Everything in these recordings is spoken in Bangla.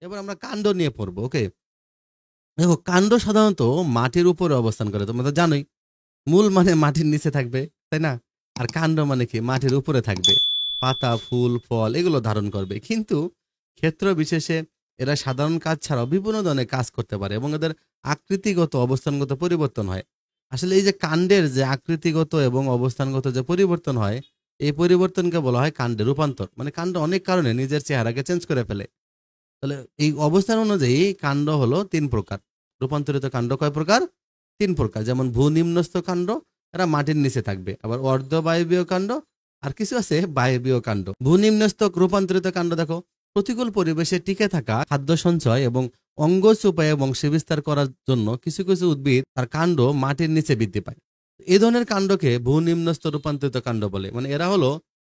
এবার আমরা কাণ্ড নিয়ে পড়বো। ওকে, দেখো কাণ্ড সাধারণত মাটির উপরে অবস্থান করে, তোমরা তো জানোই। মূল মানে মাটির নিচে থাকবে, তাই না? আর কাণ্ড মানে কি, মাটির উপরে থাকবে। পাতা, ফুল, ফল এগুলো ধারণ করবে, কিন্তু ক্ষেত্র বিশেষে এরা সাধারণ কাজ ছাড়াও বিভিন্ন ধরনের কাজ করতে পারে এবং এদের আকৃতিগত অবস্থানগত পরিবর্তন হয়। আসলে এই যে কাণ্ডের যে আকৃতিগত এবং অবস্থানগত যে পরিবর্তন হয়, এই পরিবর্তনকে বলা হয় কাণ্ডের রূপান্তর। মানে কাণ্ড অনেক কারণে নিজের চেহারাকে চেঞ্জ করে ফেলে। তাহলে এই অবস্থান অনুযায়ী কাণ্ড হলো ৩ প্রকার। রূপান্তরিত কাণ্ড কয় প্রকার? ৩ প্রকার। যেমন ভূনিম্নস্থ কাণ্ড, এরা মাটির নিচে থাকবে। আবার অর্ধ বায়বীয় কাণ্ড, আর কিছু আছে বায়বীয় কাণ্ড। ভূনিম্নস্থ রূপান্তরিত কাণ্ড দেখো, প্রতিকূল পরিবেশে টিকে থাকা, খাদ্য সঞ্চয় এবং অঙ্গজ উপায়ে বংশবিস্তার করার জন্য কিছু কিছু উদ্ভিদ তার কাণ্ড মাটির নিচে বৃদ্ধি পায়। এই ধরনের কাণ্ডকে ভূনিম্নস্থ রূপান্তরিত কাণ্ড বলে। মানে এরা হলো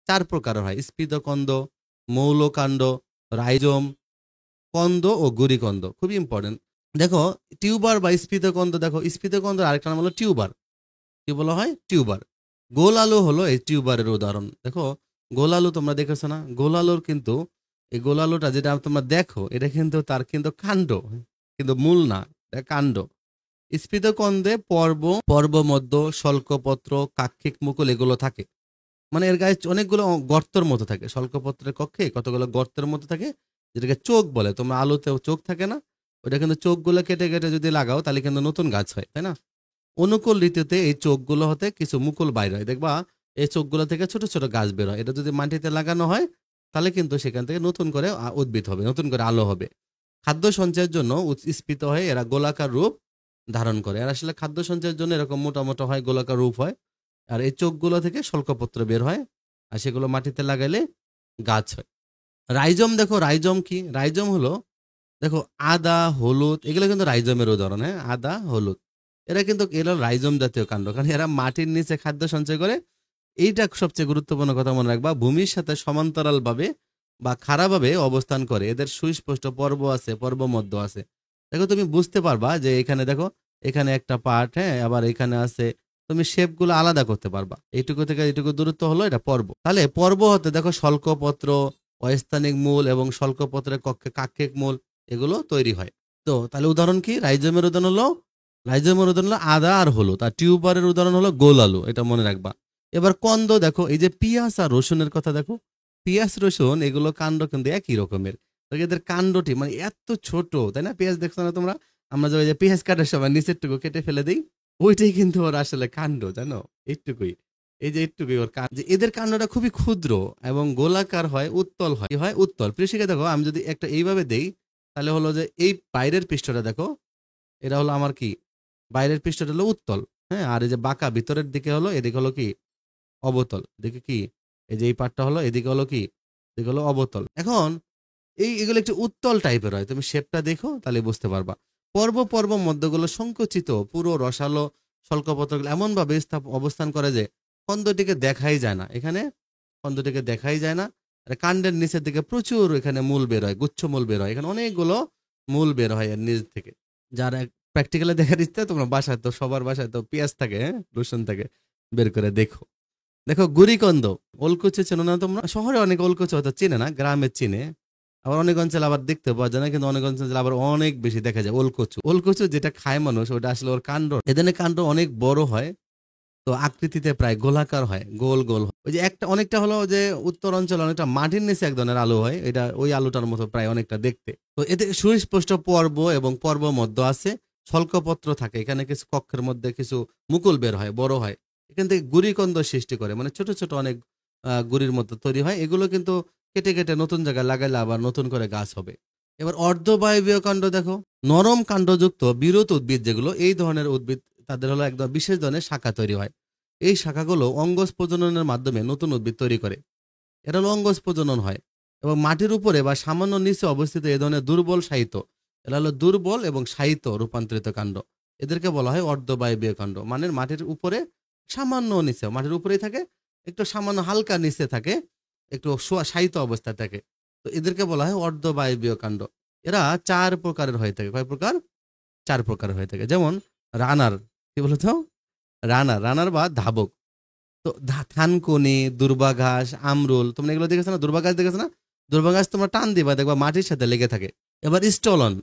৪ প্রকার হয়: স্ফীতকন্দ, মৌলকাণ্ড, রাইজোম, কন্দ ও গুড়িকন্দ। খুবই ইম্পর্টেন্ট। দেখো টিউবার বা স্ফীতকন্দ, দেখো স্ফীতকন্দের আরেকটা নাম হলো টিউবার। কি বলা হয়? টিউবার। গোল আলু হলো এই টিউবারের উদাহরণ। দেখো গোল আলু তোমরা দেখেছো না? গোল আলুর কিন্তু এই গোল আলুটা যেটা তোমরা দেখো, এটা কিন্তু তার কিন্তু কাণ্ড, কিন্তু মূল না, এটা কাণ্ড। স্ফীতকন্দে পর্ব, পর্বমধ্য, স্বল্কপত্র, কাক্ষিক মুকুল এগুলো থাকে। মানে এর গায়ে অনেকগুলো গর্তের মতো থাকে। স্বল্পপত্রের কক্ষে কতগুলো গর্তের মতো থাকে, যেটাকে চোখ বলে। তোমরা আলুতেও চোখ থাকে না? ওটা কিন্তু চোখগুলো কেটে কেটে যদি লাগাও তাহলে কিন্তু নতুন গাছ হয়, তাই না? অনুকূল ঋতুতে এই চোখগুলো হতে কিছু মুকুল বাইর হয়, দেখবা এই চোখগুলো থেকে ছোট ছোট গাছ বের হয়। এটা যদি মাটিতে লাগানো হয় তাহলে কিন্তু সেখান থেকে নতুন করে উদ্ভিদ হবে, নতুন করে আলো হবে। খাদ্য সঞ্চয়ের জন্য স্ফীত হয়ে এরা গোলাকার রূপ ধারণ করে। আর আসলে খাদ্য সঞ্চয়ের জন্য এরকম মোটা মোটা হয়, গোলাকার রূপ হয়। আর এই চোখগুলো থেকে স্বল্পপত্র বের হয়, আর সেগুলো মাটিতে লাগাইলে গাছ হয়। রাইজম, দেখো রাইজম কি? রাইজম হলো, দেখো আদা, হলুদ এগুলো কিন্তু রাইজমের উদাহরণ। হ্যাঁ, আদা, হলুদ এরা রাইজম জাতীয় কাণ্ড, কারণ এরা মাটির নিচে খাদ্য সঞ্চয় করে। এইটা সবচেয়ে গুরুত্বপূর্ণ কথা মনে রাখবা, ভূমির সাথে সমান্তরাল ভাবে বা খাড়াভাবে অবস্থান করে। এদের সুস্পষ্ট পর্ব আছে, পর্ব মধ্য আছে। দেখো তুমি বুঝতে পারবা যে এখানে দেখো, এখানে একটা পার্ট, হ্যাঁ, আবার এখানে আছে। তুমি শেপ গুলো আলাদা করতে পারবা। এইটুকু থেকে এইটুকু দূরত্ব হলো এটা পর্ব। তাহলে পর্ব হতে দেখো স্বল্কপত্র, অস্থানিক মূল এবং স্বল্কপত্রের কক্ষে কাক্ষিক মূল এগুলো তৈরি হয়। তো তাহলে উদাহরণ কি? রাইজমের উদাহরণ হলো আদা আর হলুদ। আর টিউবারের উদাহরণ হলো গোল আলু, এটা মনে রাখবা। এবার কন্দ দেখো, এই যে পেঁয়াজ আর রসুনের কথা দেখো, পেঁয়াজ রসুন এগুলো কাণ্ড কিন্তু একই রকমের। তো এদের কাণ্ডটি মানে এত ছোট, তাই না? পেঁয়াজ দেখছো না তোমরা? আমরা যে পেঁয়াজ কাটার সময় নিচের টুকু কেটে ফেলে দিই, ওইটাই কিন্তু ওর আসলে কাণ্ড, জানো? এইটুকুই, এই যে এইটুকুই ওর কাণ্ড। এদের কাণ্ডটা খুবই ক্ষুদ্র এবং গোলাকার হয়, উত্তল হয়। কি হয়? উত্তল। কৃষিকে দেখো, আমি যদি একটা এইভাবে দেই তাহলে হলো যে এই বাইরের পৃষ্ঠটা দেখো, এটা হলো আমার কি, বাইরের পৃষ্ঠটা হলো উত্তল। হ্যাঁ, আর এই যে বাঁকা ভিতরের দিকে হলো, এদিকে হলো কি, অবতল। দেখে কি, এই যে এই পার্টটা হলো, এদিকে হলো কি, এদিকে হলো অবতল। এখন এগুলো একটু উত্তল টাইপের হয়, তুমি শেপটা দেখো তাহলে বুঝতে পারবা। পর্ব পর্ব মধ্যগুলো সংকুচিত, পুরো রসালো স্বল্পপত্রগুলো এমন ভাবে অবস্থান করে যে খন্দটিকে দেখাই যায় না। এখানে খন্দটিকে দেখাই যায় না। আর কাণ্ডের নিচের দিকে প্রচুর এখানে মূল বের হয়, গুচ্ছ মূল বের হয়। এখানে অনেকগুলো মূল বের হয় এর নিচ থেকে। যারা প্র্যাকটিক্যালি দেখার ইচ্ছে, তোমরা বাসায় তো, সবার বাসায় তো পেঁয়াজ থাকে, হ্যাঁ, রসুন থাকে, বের করে দেখো। দেখো গুড়িকন্দ, ওলকুচি চেনো না তোমরা? শহরে অনেক ওলকুচি হয়তো চিনে না, গ্রামে চিনে। আবার অনেক অঞ্চলে আবার দেখতে পাওয়া যায় না, কিন্তু অনেক অঞ্চলে আবার অনেক বেশি দেখা যায় ওলকচু। ওলকচু যেটা খায় মানুষ, ওটা আসলে ওর কাণ্ড, এদের কাণ্ড অনেক বড় হয়। তো আকৃতিতে প্রায় গোলাকার হয়, গোল গোল হয়। ওই যে একটা অনেকটা হলো যে উত্তর অঞ্চলে অনেকটা মাটির নিচে এক ধরনের আলু হয়, এটা ওই আলুটার মতো প্রায় অনেকটা দেখতে। তো এতে সুস্পষ্ট পর্ব এবং পর্ব মধ্য আছে, স্বল্পপত্র থাকে। এখানে কিছু কক্ষের মধ্যে কিছু মুকুল বের হয়, বড় হয়। এখান থেকে গুড়িকন্দ সৃষ্টি করে, মানে ছোট ছোট অনেক গুড়ির মতো তৈরি হয়। এগুলো কিন্তু কেটে কেটে নতুন জায়গায় লাগাইলে আবার নতুন করে গাছ হবে। এবার অর্ধবায়বীয় কাণ্ড দেখো, নরম কাণ্ডযুক্ত বিরত উদ্ভিদ যেগুলো, এই ধরনের উদ্ভিদ তাদের হলো একদম বিশেষ ধরনের শাখা তৈরি হয়। এই শাখাগুলো অঙ্গজ প্রজননের মাধ্যমে নতুন উদ্ভিদ তৈরি করে। এটা হলো অঙ্গজ প্রজনন হয়। এবং মাটির উপরে বা সামান্য নিচে অবস্থিত এই ধরনের দুর্বল সাহিত্য, এরা হলো দুর্বল এবং সাহিত্য রূপান্তরিত কাণ্ড। এদেরকে বলা হয় অর্ধবায়বীয় কাণ্ড। মানে মাটির উপরে সামান্য নিচে, মাটির উপরেই থাকে, একটু সামান্য হালকা নিচে থাকে, একটু সাহিত্য অবস্থায় থাকে। তো এদেরকে বলা হয় অর্ধবায়বীয় কাণ্ড। এরা 4 প্রকারের হয়ে থাকে। কয় প্রকার? 4 প্রকারের হয়ে থাকে। যেমন রানার, কি বলতো? রানার বা ধাবক। তো থানকুনি, দুর্বা ঘাস, আমরুল, তোমরা এগুলো দেখেছো না? দুর্বা ঘাস দেখেছো না? দুর্বা ঘাস তোমরা টান দিবা, দেখবা মাটির সাথে লেগে থাকে। এবার স্টলন,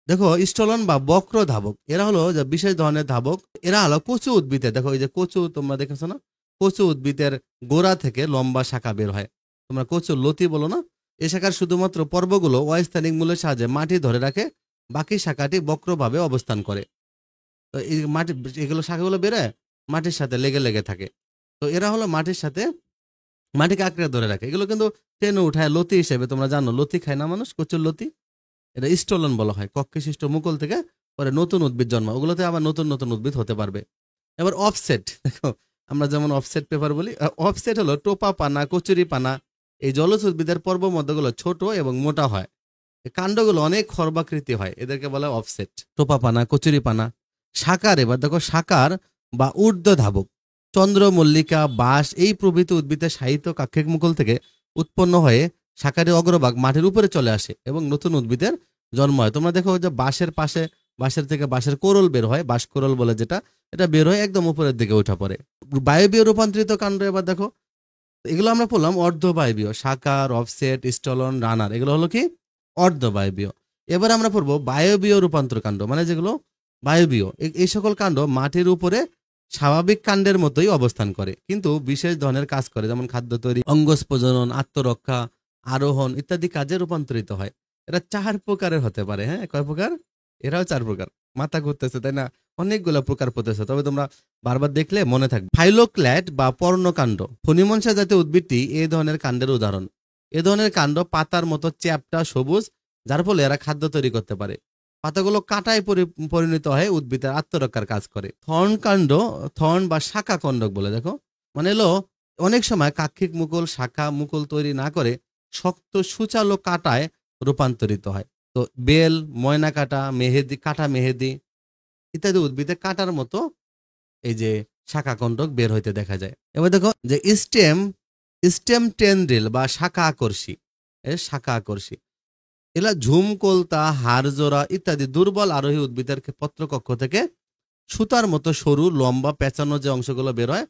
দেখো স্টলন বা বক্র ধাবক, এরা হলো যে বিশেষ ধরনের ধাবক। এরা হলো কচু উদ্ভিদের, দেখো এই যে কচু তোমরা দেখেছো না, কচু উদ্ভিদের গোড়া থেকে লম্বা শাখা বের হয়, তোমরা কচু লতি বলো না, এই শাখার শুধুমাত্র পর্বগুলো অস্থানিক মূলের সাহায্যে মাটি ধরে রাখে, বাকি শাখাটি বক্রভাবে অবস্থান করে। তো এই মাটি, এগুলো শাখাগুলো বেরোয় মাটির সাথে লেগে লেগে থাকে। তো এরা হলো মাটির সাথে মাটিকে আঁকড়ে ধরে রাখে। এগুলো কিন্তু টেনে উঠায় লতি হিসেবে, তোমরা জানো লতি খায় না মানুষ, কচুর লতি, এটা স্টোলন বলা হয়। কক্ষে মুকুল থেকে পরে নতুন উদ্ভিদ জন্মায়, ওগুলোতে আবার নতুন নতুন উদ্ভিদ হতে পারবে। এবার অফসেট, দেখো আমরা যেমন অফসেট পেপার বলি, অফসেট হলো টোপা পানা, কচুরি পানা, এই জলজ উদ্ভিদের পর্ব মধ্যগুলো ছোট এবং মোটা হয়, এই কাণ্ডগুলো অনেক খর্বাকৃতি হয়, এদেরকে বলা হয় অফসেট। টোপা পানা, কচুরি পানা। সাকার, এবার দেখো সাকার বা ঊর্ধ্ব ধাবক, চন্দ্রমল্লিকা, বাঁশ এই প্রভৃতি উদ্ভিদের সাহিত্য কাক্ষিক মুকুল থেকে উৎপন্ন হয়ে শাকারে অগ্রভাগ মাটির উপরে চলে আসে এবং নতুন উদ্ভিদের জন্ম হয়। তোমরা দেখো যে বাঁশের পাশে, বাঁশের থেকে বাঁশের কোরল বের হয়, বাঁশ কোরল বলে যেটা, এটা বের হয়ে একদম উপরের দিকে উঠা পড়ে। বায়বীয় রূপান্তরিত কাণ্ড, এবার দেখো এগুলো আমরা বললাম অর্ধবায়বীয়, সাকার, অফসেট, স্টলন, রানার, এগুলো হলো কি অর্ধবায়বীয়। এবার আমরা পড়বো বায়বীয় রূপান্তর কাণ্ড, মানে যেগুলো বায়বীয়, এই সকল কাণ্ড মাটির উপরে স্বাভাবিক কাণ্ডের মতোই অবস্থান করে, কিন্তু বিশেষ ধরনের কাজ করে, যেমন খাদ্য তৈরি, অঙ্গজ প্রজনন, আত্মরক্ষা, আরোহণ ইত্যাদি কাজে রূপান্তরিত হয়। এরা 4 প্রকারের হতে পারে। হ্যাঁ, কয় প্রকার? এরাও 4 প্রকার। মাথা ঘুরতেছে তাই না? অনেকগুলো প্রকার পড়তেছে, তবে তোমরা বারবার দেখলে মনে থাকবে। ফাইলোক্ল্যাট বা পর্ণকাণ্ড, ফণিমনসা জাতীয় উদ্ভিদটি এই ধরনের কাণ্ডের উদাহরণ। এ ধরনের কাণ্ড পাতার মতো চ্যাপ্টা সবুজ, যার ফলে এরা খাদ্য তৈরি করতে পারে। পাতাগুলো কাঁটায় পরিণত হয়ে উদ্ভিদের আত্মরক্ষার কাজ করে। থর্ন কাণ্ড, থর্ন বা শাখা কণ্ডক বলে, দেখো মানে এলো অনেক সময় কাক্ষিক মুকুল, শাখা মুকুল তৈরি না করে শক্ত সুচালো কাঁটায় রূপান্তরিত হয়। তো বেল, ময়না কাঁটা, মেহেদি কাঁটা, মেহেদি ইত্যাদি উদ্ভিদে কাঁটার মতো এই যে শাখা কণ্ডক বের হইতে দেখা যায়। এবার দেখো যে স্টেম, স্টেম টেন্ড্রিল বা শাখা আকর্ষী, এর শাখা আকর্ষী, এলা ঝুমকলতা, হাড়জোড়া ইত্যাদি দুর্বল আরোহী উদ্ভিদের পত্রকক্ষ থেকে সুতার মতো সরু লম্বা পেঁচানো যে অংশগুলো বের হয়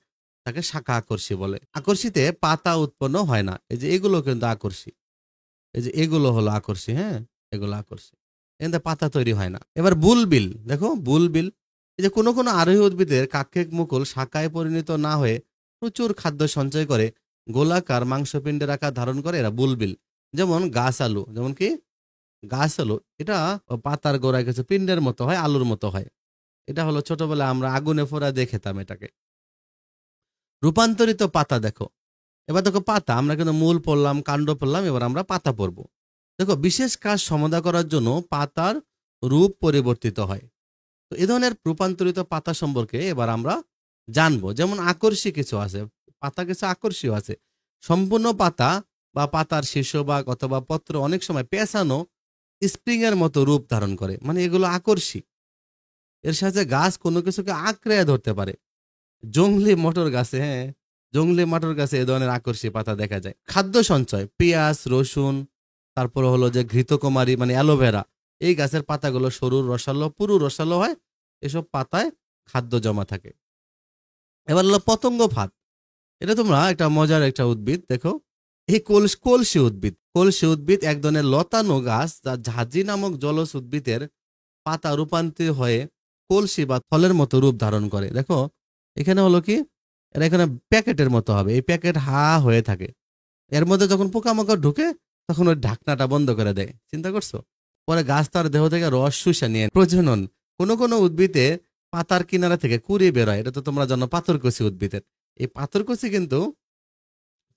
তাকে শাখা আকর্ষী বলে। আকর্ষীতে পাতা উৎপন্ন হয় না, এই যে এগুলো কিন্তু আকর্ষী, এই যে এগুলো হলো আকর্ষী। হ্যাঁ, এগুলো আকর্ষী, এতে পাতা তৈরি হয় না। এবার বুলবিল, দেখো বুলবিল, এই যে কোনো কোনো আরোহী উদ্ভিদের কাক্ষিক মুকুল শাখায় পরিণত না হয়ে প্রচুর খাদ্য সঞ্চয় করে গোলাকার মাংসপিণ্ডের আকার ধারণ করে এরা বুলবিল। যেমন গাছ আলু, যেমন কি গাছ আলু, এটা পাতার গোড়ায় কিছু পিণ্ডের মতো হয়, আলুর মতো হয়। এটা হলো ছোটবেলায় আমরা আগুনে ফোড়া দিয়ে খেতাম এটাকে। রূপান্তরিত পাতা, দেখো এবার দেখো পাতা, আমরা কিন্তু মূল পড়লাম, কাণ্ড পড়লাম, এবার আমরা পাতা পড়বো। দেখো বিশেষ কাজ সমাধা করার জন্য পাতার রূপ পরিবর্তিত হয়। তো এ ধরনের রূপান্তরিত পাতা সম্পর্কে এবার আমরা জানবো। যেমন আকর্ষী কিছু আছে, পাতা কিছু আকর্ষীয় আছে। সম্পূর্ণ পাতা বা পাতার শীর্ষভাগ অথবা পত্র অনেক সময় পেঁচানো স্প্রিং এর মতো রূপ ধারণ করে, মানে এগুলো আকর্ষী। এর সাথে গাছ কোনো কিছুকে আঁকড়ে ধরতে পারে। জংলি মটর গাছে, হ্যাঁ জংলি মটর গাছে এ ধরনের আকর্ষী পাতা দেখা যায়। খাদ্য সঞ্চয়, পেঁয়াজ, রসুন, তারপর হলো যে ঘৃতকুমারী মানে অ্যালোভেরা, এই গাছের পাতাগুলো সরু রসালো, পুরু রসালো হয়, এসব পাতায় খাদ্য জমা থাকে। এবার হলো পতঙ্গ ফাঁদ, এটা তোমরা একটা মজার একটা উদ্ভিদ, দেখো এই কলসি উদ্ভিদ, কলসি উদ্ভিদ এক ধরনের লতানো গাছ, যা ঝাঁঝি নামক জলজ উদ্ভিদের পাতা রূপান্তরিত হয়ে কলসি বা থলের মতো রূপ ধারণ করে। দেখো এখানে হলো কি, এরা এখানে প্যাকেটের মতো হবে, এই প্যাকেট হা হয়ে থাকে, এর মধ্যে যখন পোকামাকড় ঢুকে তখন ওই ঢাকনাটা বন্ধ করে দেয়, চিন্তা করছো? পরে গাছ তার দেহ থেকে রস শুষে নিয়ে প্রজনন। কোনো কোনো উদ্ভিদে পাতার কিনারা থেকে কুড়ি বেরোয়, এটা তো তোমরা জানো পাথরকুচি উদ্ভিদের। এই পাথরকুচি কিন্তু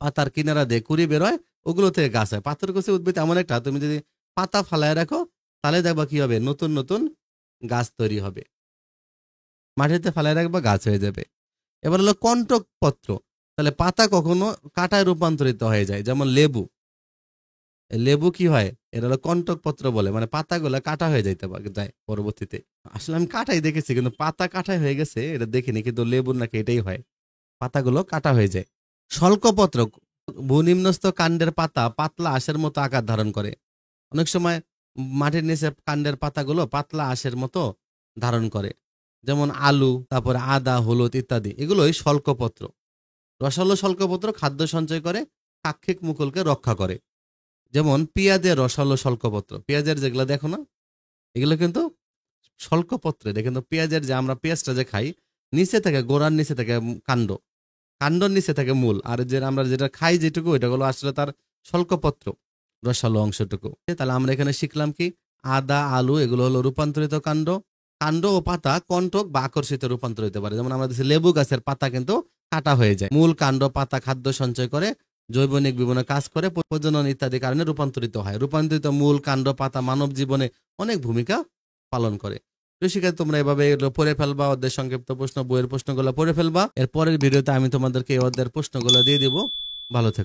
পাতার কিনারা দিয়ে কুড়ি বেরোয়, ওগুলো থেকে গাছ হয়। পাথরকুচি উদ্ভিদ এমন একটা, তুমি যদি পাতা ফালায় রাখো তাহলে দেখবা কি হবে, নতুন নতুন গাছ তৈরি হবে। মাটিতে ফালায় রাখবা, গাছ হয়ে যাবে। এবার হলো কন্টক পত্র, তাহলে পাতা কখনো কাঁটায় রূপান্তরিত হয়ে যায়, যেমন লেবু। লেবু কি হয়, এটা হলো কন্টক পত্র বলে, মানে পাতাগুলো কাটা হয়ে যাইতে যায় পরবর্তীতে। আসলে আমি কাটাই দেখেছি, কিন্তু পাতা কাটাই হয়ে গেছে এটা দেখিনি, কিন্তু লেবুর নাকি এটাই হয়, পাতাগুলো কাটা হয়ে যায়। শল্কপত্র, ভূনিম্নস্থ কাণ্ডের পাতা পাতলা আঁশের মতো আকার ধারণ করে। অনেক সময় মাটির নিচে কাণ্ডের পাতাগুলো পাতলা আঁশের মতো ধারণ করে, যেমন আলু, তারপরে আদা, হলুদ ইত্যাদি, এগুলোই শল্কপত্র। রসালো শল্কপত্র খাদ্য সঞ্চয় করে, কাক্ষিক মুকুলকে রক্ষা করে। যেমন পেঁয়াজের রস হলো স্বল্পপত্র, পেঁয়াজের যেগুলো দেখো না, এগুলো কিন্তু স্বল্পপত্র। এটা কিন্তু পেঁয়াজের যে আমরা পেঁয়াজটা যে খাই, নিচে থেকে গোড়ার নিচে থেকে কাণ্ড, কাণ্ডর নিচে থেকে মূল, আর যে আমরা যেটা খাই যেটুকু এটা হলো আসলে তার স্বল্পপত্র, রসালো অংশটুকু। তাহলে আমরা এখানে শিখলাম কি, আদা আলু এগুলো হলো রূপান্তরিত কাণ্ড, কাণ্ড ও পাতা কণ্টক বা আকর্ষিত রূপান্তর হতে পারে। যেমন আমরা দেখছি লেবু গাছের পাতা কিন্তু কাটা হয়ে যায়, মূল কাণ্ড পাতা খাদ্য সঞ্চয় করে, জৈবনিক বিভিন্ন কাজ করে, প্রজনন ইত্যাদি কারণে রূপান্তরিত হয়। রূপান্তরিত মূল কাণ্ড পাতা মানব জীবনে অনেক ভূমিকা পালন করে। শিক্ষার্থী তোমরা এভাবে এগুলো পড়ে ফেলবা, অধ্যায়ের সংক্ষিপ্ত প্রশ্ন বইয়ের প্রশ্নগুলো পড়ে ফেলবা। এর পরের ভিডিওতে আমি তোমাদেরকে এই অধ্যায়ের প্রশ্নগুলো দিয়ে দিব। ভালো থেকো।